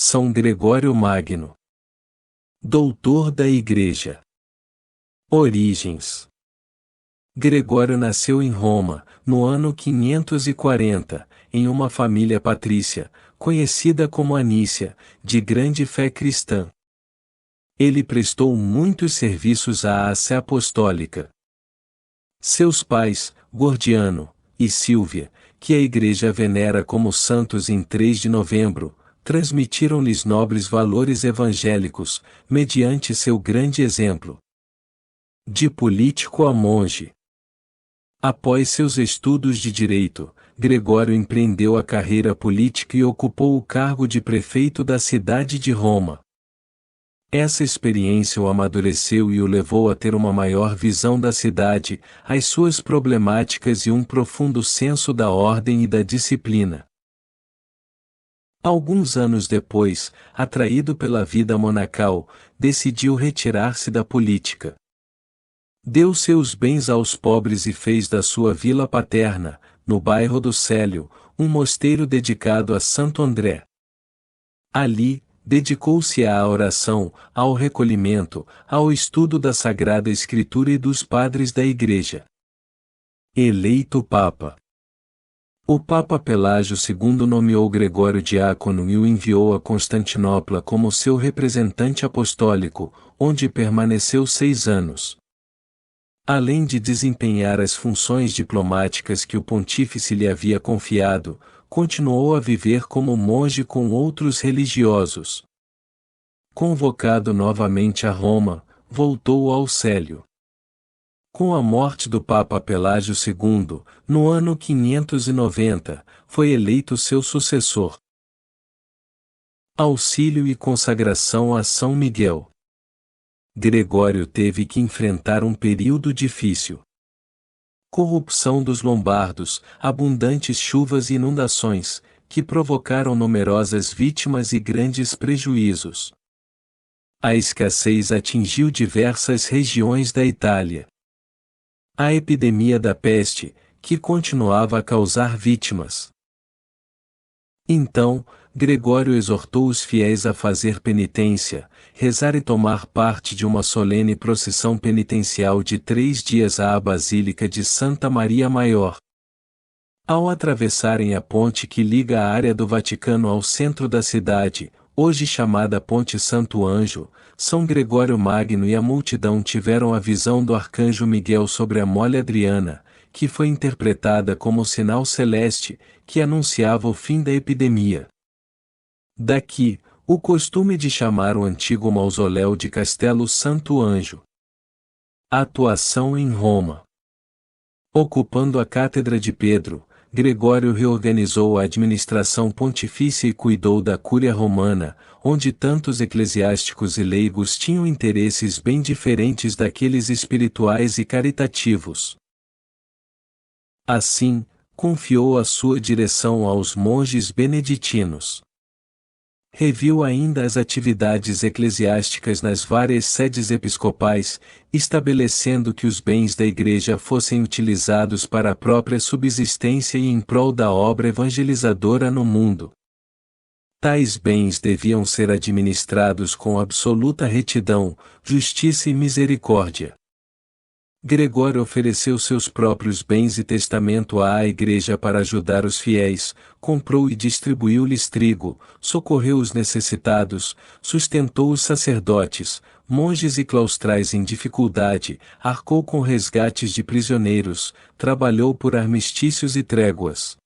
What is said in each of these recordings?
São Gregório Magno, doutor da Igreja. Origens. Gregório nasceu em Roma, no ano 540, em uma família patrícia, conhecida como Anícia, de grande fé cristã. Ele prestou muitos serviços à Sé Apostólica. Seus pais, Gordiano e Sílvia, que a Igreja venera como santos em 3 de novembro, transmitiram-lhes nobres valores evangélicos, mediante seu grande exemplo. De político a monge. Após seus estudos de direito, Gregório empreendeu a carreira política e ocupou o cargo de prefeito da cidade de Roma. Essa experiência o amadureceu e o levou a ter uma maior visão da cidade, as suas problemáticas e um profundo senso da ordem e da disciplina. Alguns anos depois, atraído pela vida monacal, decidiu retirar-se da política. Deu seus bens aos pobres e fez da sua vila paterna, no bairro do Célio, um mosteiro dedicado a Santo André. Ali, dedicou-se à oração, ao recolhimento, ao estudo da Sagrada Escritura e dos padres da Igreja. Eleito Papa. O Papa Pelágio II nomeou Gregório diácono e o enviou a Constantinopla como seu representante apostólico, onde permaneceu 6 anos. Além de desempenhar as funções diplomáticas que o pontífice lhe havia confiado, continuou a viver como monge com outros religiosos. Convocado novamente a Roma, voltou ao Célio. Com a morte do Papa Pelágio II, no ano 590, foi eleito seu sucessor. Auxílio e consagração a São Miguel. Gregório teve que enfrentar um período difícil. Corrupção dos lombardos, abundantes chuvas e inundações, que provocaram numerosas vítimas e grandes prejuízos. A escassez atingiu diversas regiões da Itália. A epidemia da peste, que continuava a causar vítimas. Então, Gregório exortou os fiéis a fazer penitência, rezar e tomar parte de uma solene procissão penitencial de 3 dias à Basílica de Santa Maria Maior. Ao atravessarem a ponte que liga a área do Vaticano ao centro da cidade, hoje chamada Ponte Santo Anjo, São Gregório Magno e a multidão tiveram a visão do arcanjo Miguel sobre a mole Adriana, que foi interpretada como sinal celeste, que anunciava o fim da epidemia. Daqui, o costume de chamar o antigo mausoléu de Castelo Santo Anjo. Atuação em Roma. Ocupando a cátedra de Pedro, Gregório reorganizou a administração pontifícia e cuidou da Cúria Romana, onde tantos eclesiásticos e leigos tinham interesses bem diferentes daqueles espirituais e caritativos. Assim, confiou a sua direção aos monges beneditinos. Reviu ainda as atividades eclesiásticas nas várias sedes episcopais, estabelecendo que os bens da Igreja fossem utilizados para a própria subsistência e em prol da obra evangelizadora no mundo. Tais bens deviam ser administrados com absoluta retidão, justiça e misericórdia. Gregório ofereceu seus próprios bens e testamento à Igreja para ajudar os fiéis, comprou e distribuiu-lhes trigo, socorreu os necessitados, sustentou os sacerdotes, monges e claustrais em dificuldade, arcou com resgates de prisioneiros, trabalhou por armistícios e tréguas.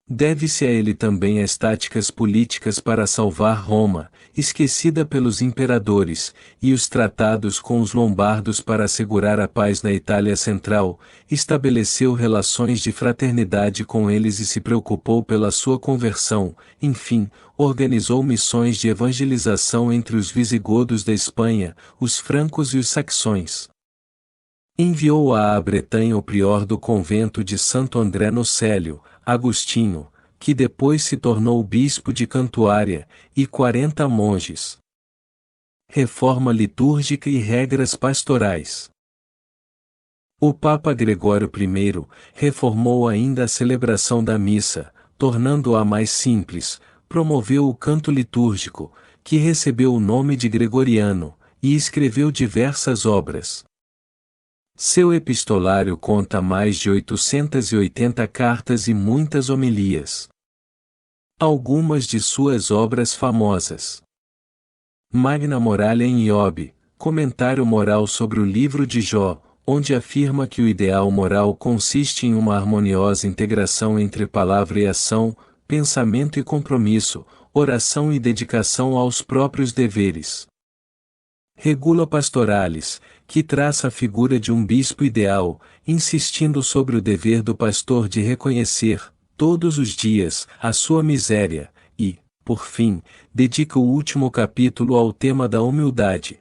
Deve-se a ele também as táticas políticas para salvar Roma, esquecida pelos imperadores, e os tratados com os lombardos para assegurar a paz na Itália Central, estabeleceu relações de fraternidade com eles e se preocupou pela sua conversão, enfim, organizou missões de evangelização entre os visigodos da Espanha, os francos e os saxões. Enviou à Bretanha o prior do convento de Santo André no Célio, Agostinho, que depois se tornou bispo de Cantuária, e 40 monges. Reforma litúrgica e regras pastorais. O Papa Gregório I reformou ainda a celebração da missa, tornando-a mais simples, promoveu o canto litúrgico, que recebeu o nome de Gregoriano, e escreveu diversas obras. Seu epistolário conta mais de 880 cartas e muitas homilias. Algumas de suas obras famosas: Magna Moralia em Iobe, comentário moral sobre o livro de Jó, onde afirma que o ideal moral consiste em uma harmoniosa integração entre palavra e ação, pensamento e compromisso, oração e dedicação aos próprios deveres. Regula Pastoralis, que traça a figura de um bispo ideal, insistindo sobre o dever do pastor de reconhecer, todos os dias, a sua miséria, e, por fim, dedica o último capítulo ao tema da humildade.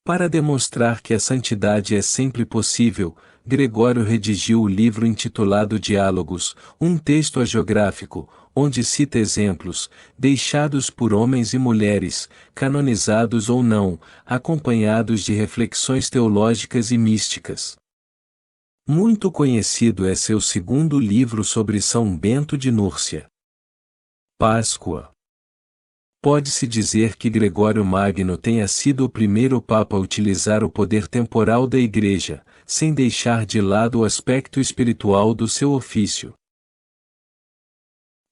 Para demonstrar que a santidade é sempre possível, Gregório redigiu o livro intitulado Diálogos, um texto hagiográfico, onde cita exemplos, deixados por homens e mulheres, canonizados ou não, acompanhados de reflexões teológicas e místicas. Muito conhecido é seu segundo livro sobre São Bento de Núrcia. Páscoa. Pode-se dizer que Gregório Magno tenha sido o primeiro Papa a utilizar o poder temporal da Igreja, sem deixar de lado o aspecto espiritual do seu ofício.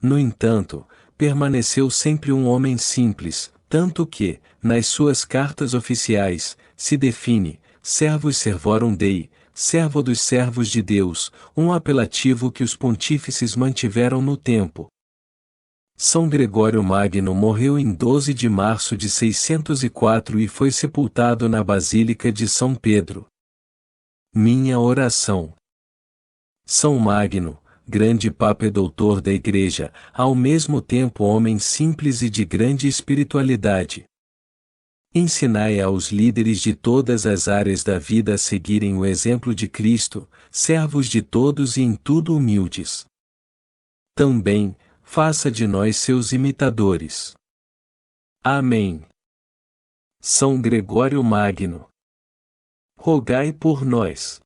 No entanto, permaneceu sempre um homem simples, tanto que, nas suas cartas oficiais, se define, servus servorum Dei, servo dos servos de Deus, um apelativo que os pontífices mantiveram no tempo. São Gregório Magno morreu em 12 de março de 604 e foi sepultado na Basílica de São Pedro. Minha oração. São Magno, grande Papa e doutor da Igreja, ao mesmo tempo homem simples e de grande espiritualidade. Ensinai aos líderes de todas as áreas da vida a seguirem o exemplo de Cristo, servos de todos e em tudo humildes. Também, faça de nós seus imitadores. Amém. São Gregório Magno, rogai por nós.